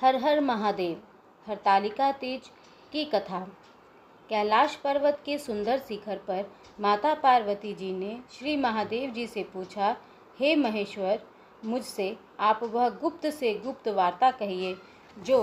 हर हर महादेव। हरतालिका तीज की कथा। कैलाश पर्वत के सुंदर शिखर पर माता पार्वती जी ने श्री महादेव जी से पूछा, हे महेश्वर, मुझसे आप वह गुप्त से गुप्त वार्ता कहिए जो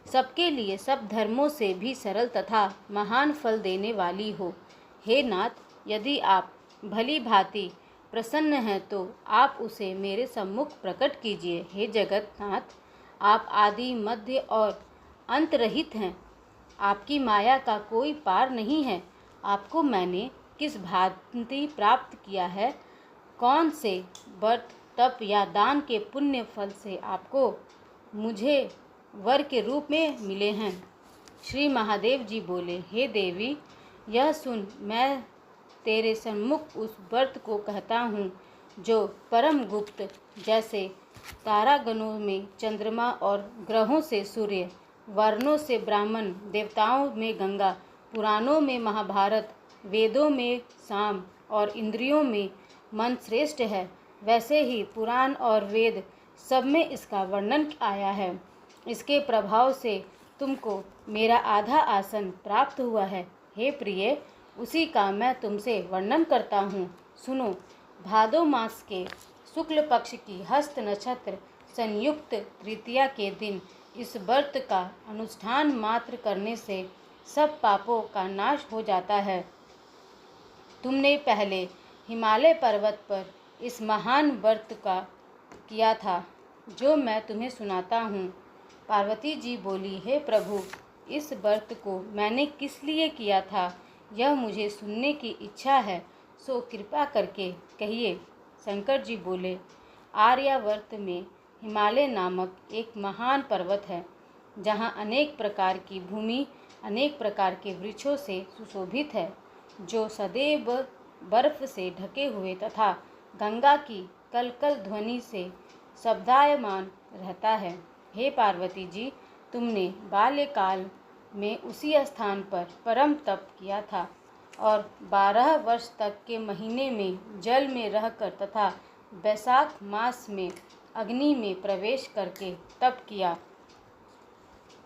सबके लिए सब धर्मों से भी सरल तथा महान फल देने वाली हो। हे नाथ, यदि आप भली भांति प्रसन्न हैं तो आप उसे मेरे सम्मुख प्रकट कीजिए। हे जगन्नाथ, आप आदि मध्य और अंत रहित हैं। आपकी माया का कोई पार नहीं है। आपको मैंने किस भांति प्राप्त किया है? कौन से व्रत, तप या दान के पुण्य फल से आपको मुझे वर के रूप में मिले हैं? श्री महादेव जी बोले, हे देवी, यह सुन मैं तेरे सम्मुख उस व्रत को कहता हूँ जो परम गुप्त, जैसे तारागणों में चंद्रमा और ग्रहों से सूर्य, वर्णों से ब्राह्मण, देवताओं में गंगा, पुराणों में महाभारत, वेदों में साम और इंद्रियों में मन श्रेष्ठ है, वैसे ही पुराण और वेद सब में इसका वर्णन आया है। इसके प्रभाव से तुमको मेरा आधा आसन प्राप्त हुआ है। हे प्रिय, उसी का मैं तुमसे वर्णन करता हूँ। सुनो। भादो मास के शुक्ल पक्ष की हस्त नक्षत्र संयुक्त तृतीया के दिन इस व्रत का अनुष्ठान मात्र करने से सब पापों का नाश हो जाता है। तुमने पहले हिमालय पर्वत पर इस महान व्रत का किया था जो मैं तुम्हें सुनाता हूँ। पार्वती जी बोली, हे प्रभु, इस व्रत को मैंने किस लिए किया था यह मुझे सुनने की इच्छा है, सो कृपा करके कहिए। शंकर जी बोले, आर्यावर्त में हिमालय नामक एक महान पर्वत है, जहाँ अनेक प्रकार की भूमि अनेक प्रकार के वृक्षों से सुशोभित है, जो सदैव बर्फ से ढके हुए तथा गंगा की कलकल ध्वनि से शब्दायमान रहता है। हे पार्वती जी, तुमने बाल्यकाल में उसी स्थान पर परम तप किया था और 12 वर्ष तक के महीने में जल में रहकर तथा वैशाख मास में अग्नि में प्रवेश करके तप किया।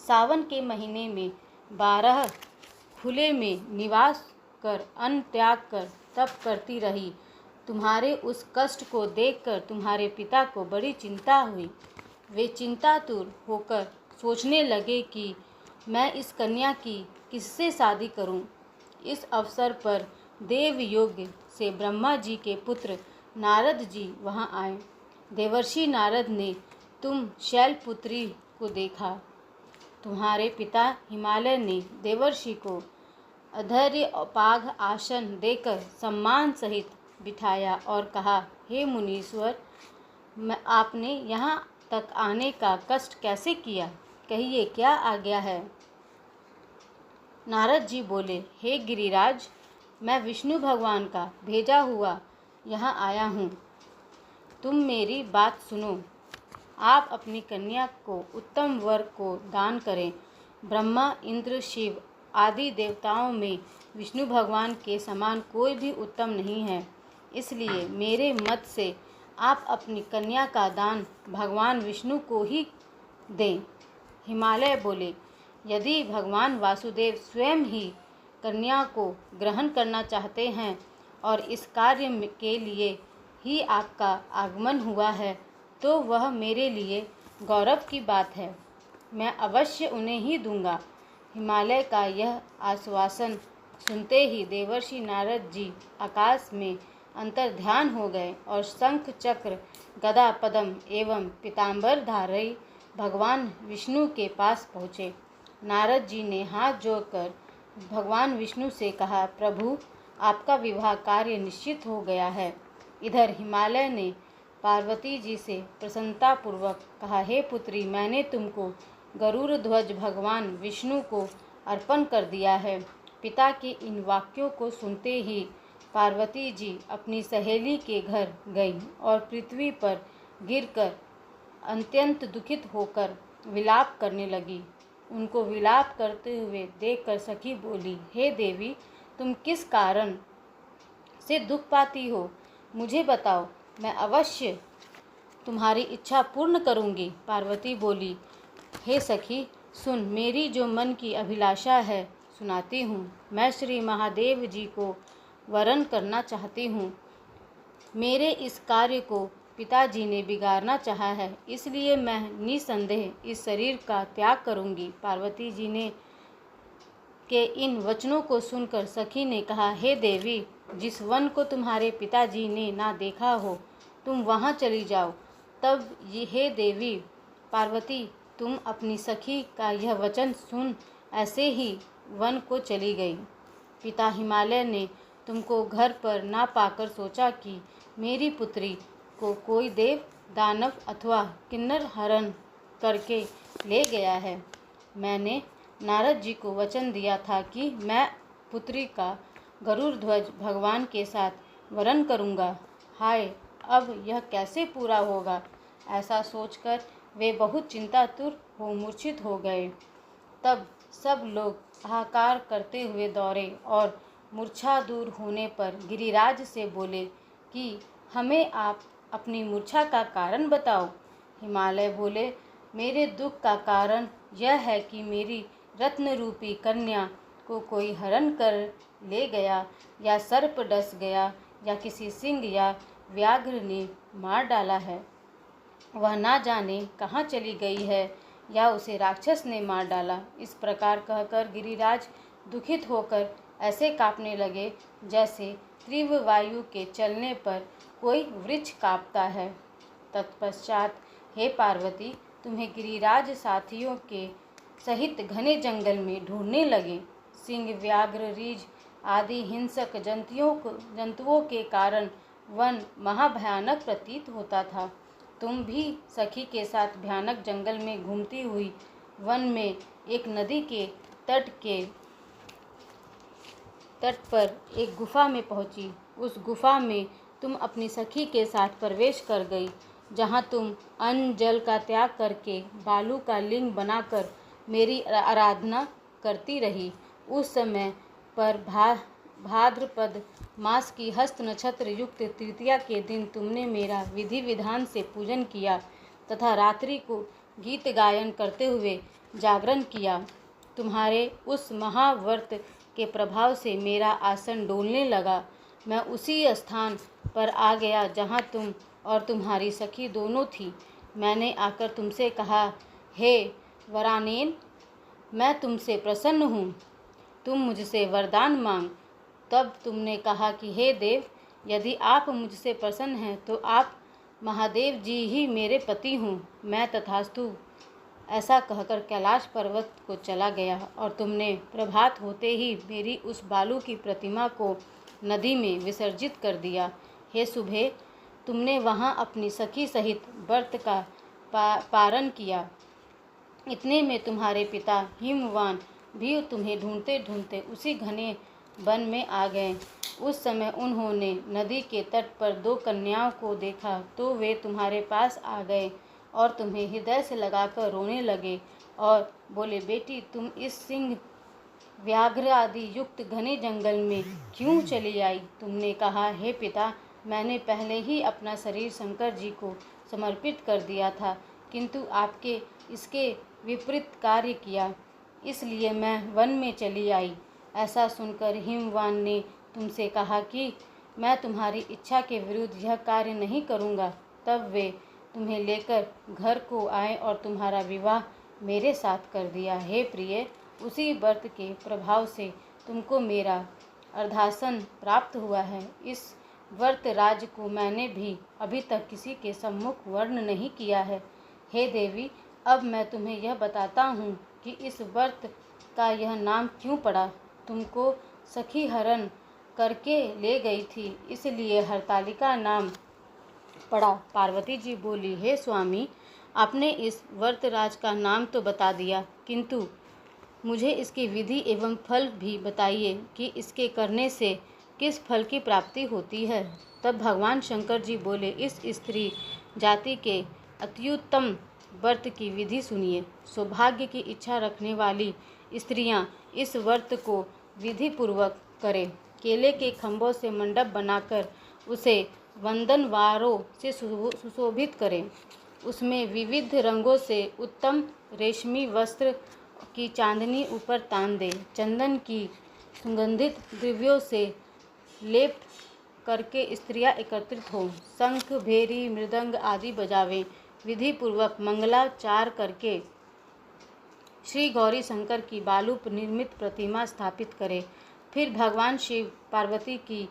सावन के महीने में 12 खुले में निवास कर अन्न त्याग कर तप करती रही। तुम्हारे उस कष्ट को देखकर तुम्हारे पिता को बड़ी चिंता हुई। वे चिंतातुर होकर सोचने लगे कि मैं इस कन्या की किससे शादी करूं। इस अवसर पर देवयोग से ब्रह्मा जी के पुत्र नारद जी वहां आए। देवर्षि नारद ने तुम शैलपुत्री को देखा। तुम्हारे पिता हिमालय ने देवर्षि को अधैर्य पाघ आसन देकर सम्मान सहित बिठाया और कहा, हे मुनीश्वर, आपने यहाँ तक आने का कष्ट कैसे किया? कहिए, क्या आज्ञा है? नारद जी बोले, हे गिरिराज, मैं विष्णु भगवान का भेजा हुआ यहाँ आया हूँ। तुम मेरी बात सुनो। आप अपनी कन्या को उत्तम वर को दान करें। ब्रह्मा, इंद्र, शिव आदि देवताओं में विष्णु भगवान के समान कोई भी उत्तम नहीं है। इसलिए मेरे मत से आप अपनी कन्या का दान भगवान विष्णु को ही दें। हिमालय बोले, यदि भगवान वासुदेव स्वयं ही कन्या को ग्रहण करना चाहते हैं और इस कार्य के लिए ही आपका आगमन हुआ है, तो वह मेरे लिए गौरव की बात है। मैं अवश्य उन्हें ही दूंगा। हिमालय का यह आश्वासन सुनते ही देवर्षि नारद जी आकाश में अंतर्ध्यान हो गए और शंख, चक्र, गदा, पद्म एवं पीताम्बर धारी भगवान विष्णु के पास पहुँचे। नारद जी ने हाथ जोड़कर भगवान विष्णु से कहा, प्रभु, आपका विवाह कार्य निश्चित हो गया है। इधर हिमालय ने पार्वती जी से प्रसन्नतापूर्वक कहा, हे पुत्री, मैंने तुमको गरुड़ ध्वज भगवान विष्णु को अर्पण कर दिया है। पिता के इन वाक्यों को सुनते ही पार्वती जी अपनी सहेली के घर गई और पृथ्वी पर गिरकर अत्यंत दुखित होकर विलाप करने लगी। उनको विलाप करते हुए देखकर सखी बोली, हे देवी, तुम किस कारण से दुख पाती हो? मुझे बताओ, मैं अवश्य तुम्हारी इच्छा पूर्ण करूंगी। पार्वती बोली, हे सखी सुन, मेरी जो मन की अभिलाषा है सुनाती हूँ। मैं श्री महादेव जी को वरण करना चाहती हूँ। मेरे इस कार्य को पिताजी ने बिगाड़ना चाहा है, इसलिए मैं निसंदेह इस शरीर का त्याग करूँगी। पार्वती जी ने के इन वचनों को सुनकर सखी ने कहा, हे देवी, जिस वन को तुम्हारे पिताजी ने ना देखा हो तुम वहाँ चली जाओ। तब ये हे देवी पार्वती तुम अपनी सखी का यह वचन सुन ऐसे ही वन को चली गई। पिता हिमालय ने तुमको घर पर ना पाकर सोचा कि मेरी पुत्री को कोई देव दानव अथवा किन्नर हरण करके ले गया है। मैंने नारद जी को वचन दिया था कि मैं पुत्री का गरुड़ ध्वज भगवान के साथ वरण करूँगा। हाय, अब यह कैसे पूरा होगा? ऐसा सोचकर वे बहुत चिंतातुर हो मूर्छित हो गए। तब सब लोग हाहाकार करते हुए दौड़े और मूर्छा दूर होने पर गिरिराज से बोले कि हमें आप अपनी मूर्छा का कारण बताओ। हिमालय बोले, मेरे दुख का कारण यह है कि मेरी रत्न रूपी कन्या को कोई हरण कर ले गया, या सर्प डस गया, या किसी सिंह या व्याघ्र ने मार डाला है। वह ना जाने कहाँ चली गई है, या उसे राक्षस ने मार डाला। इस प्रकार कहकर गिरिराज दुखित होकर ऐसे काँपने लगे जैसे तीव्र वायु के चलने पर कोई वृक्ष काँपता है। तत्पश्चात हे पार्वती तुम्हें गिरिराज साथियों के सहित घने जंगल में ढूंढने लगे। सिंह, व्याघ्र, रीछ आदि हिंसक जंतुओं के कारण वन महाभयानक प्रतीत होता था। तुम भी सखी के साथ भयानक जंगल में घूमती हुई वन में एक नदी के तट पर एक गुफा में पहुंची। उस गुफा में तुम अपनी सखी के साथ प्रवेश कर गई, जहां तुम अन्न जल का त्याग करके बालू का लिंग बनाकर मेरी आराधना करती रही। उस समय पर भाद्रपद मास की हस्त नक्षत्र युक्त तृतीया के दिन तुमने मेरा विधि विधान से पूजन किया तथा रात्रि को गीत गायन करते हुए जागरण किया। तुम्हारे उस महाव्रत के प्रभाव से मेरा आसन डोलने लगा। मैं उसी स्थान पर आ गया जहाँ तुम और तुम्हारी सखी दोनों थी। मैंने आकर तुमसे कहा, हे वरानेन, मैं तुमसे प्रसन्न हूँ, तुम मुझसे वरदान मांग। तब तुमने कहा कि हे देव, यदि आप मुझसे प्रसन्न हैं तो आप महादेव जी ही मेरे पति हूँ। मैं तथास्तु ऐसा कहकर कैलाश पर्वत को चला गया और तुमने प्रभात होते ही मेरी उस बालू की प्रतिमा को नदी में विसर्जित कर दिया। हे सुबह, तुमने वहाँ अपनी सखी सहित व्रत का पारण किया। इतने में तुम्हारे पिता हिमवान भी तुम्हें ढूंढते ढूंढते उसी घने वन में आ गए। उस समय उन्होंने नदी के तट पर दो कन्याओं को देखा तो वे तुम्हारे पास आ गए और तुम्हें हृदय से लगाकर रोने लगे और बोले, बेटी तुम इस सिंह, व्याघ्र आदि युक्त घने जंगल में क्यों चली आई? तुमने कहा, हे पिता, मैंने पहले ही अपना शरीर शंकर जी को समर्पित कर दिया था, किंतु आपके इसके विपरीत कार्य किया, इसलिए मैं वन में चली आई। ऐसा सुनकर हिमवान ने तुमसे कहा कि मैं तुम्हारी इच्छा के विरुद्ध यह कार्य नहीं करूँगा। तब वे तुम्हें लेकर घर को आए और तुम्हारा विवाह मेरे साथ कर दिया। हे प्रिय, उसी व्रत के प्रभाव से तुमको मेरा अर्धासन प्राप्त हुआ है। इस व्रत राज को मैंने भी अभी तक किसी के सम्मुख वर्ण नहीं किया है। हे देवी, अब मैं तुम्हें यह बताता हूँ कि इस व्रत का यह नाम क्यों पड़ा। तुमको सखी हरण करके ले गई थी, इसलिए हरतालिका नाम पड़ा। पार्वती जी बोली, हे स्वामी, आपने इस व्रतराज का नाम तो बता दिया, किंतु मुझे इसकी विधि एवं फल भी बताइए कि इसके करने से किस फल की प्राप्ति होती है। तब भगवान शंकर जी बोले, इस स्त्री जाति के अत्युत्तम व्रत की विधि सुनिए। सौभाग्य की इच्छा रखने वाली स्त्रियां इस व्रत को विधि पूर्वक करें। केले के खंभों से मंडप बनाकर उसे वंदनवारों से सुशोभित करें। उसमें विविध रंगों से उत्तम रेशमी वस्त्र की चांदनी ऊपर तान दे, चंदन की सुगंधित द्रव्यों से लेप करके स्त्रियां एकत्रित हों, शंख, भेरी, मृदंग आदि बजावें, विधि पूर्वक मंगलाचार करके श्री गौरी शंकर की बालू निर्मित प्रतिमा स्थापित करें। फिर भगवान शिव पार्वती की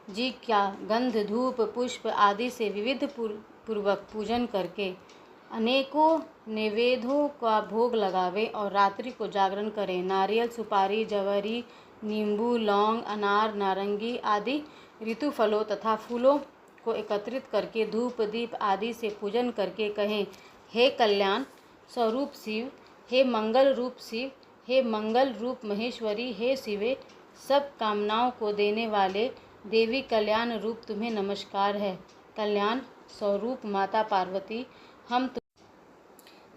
जी का गंध, धूप, पुष्प आदि से विविध पूर्वक पूजन करके अनेकों नैवेद्यों का भोग लगावे और रात्रि को जागरण करें। नारियल, सुपारी, जवरी, नींबू, लौंग, अनार, नारंगी आदि ऋतु फलों तथा फूलों को एकत्रित करके धूप, दीप आदि से पूजन करके कहें, हे कल्याण स्वरूप शिव, हे मंगल रूप शिव, हे मंगल रूप महेश्वरी, हे शिवे, सब कामनाओं को देने वाले देवी कल्याण रूप तुम्हें नमस्कार है। कल्याण स्वरूप माता पार्वती, हम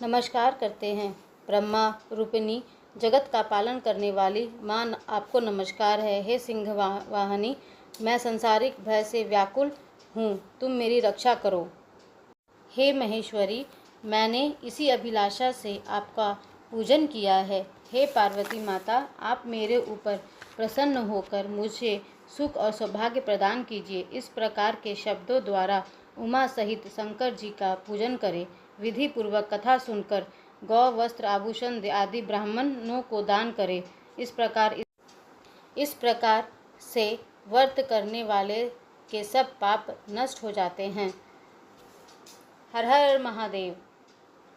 नमस्कार करते हैं। ब्रह्मा रूपिणी जगत का पालन करने वाली माँ, आपको नमस्कार है। हे सिंह वाहिनी, मैं संसारिक भय से व्याकुल हूँ, तुम मेरी रक्षा करो। हे महेश्वरी, मैंने इसी अभिलाषा से आपका पूजन किया है। हे पार्वती माता, आप मेरे ऊपर प्रसन्न होकर मुझे सुख और सौभाग्य प्रदान कीजिए। इस प्रकार के शब्दों द्वारा उमा सहित शंकर जी का पूजन करें। विधि पूर्वक कथा सुनकर गौ, वस्त्र, आभूषण आदि ब्राह्मणों को दान करें। इस प्रकार से व्रत करने वाले के सब पाप नष्ट हो जाते हैं। हर हर महादेव।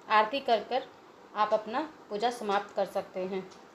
आरती कर आप अपना पूजा समाप्त कर सकते हैं।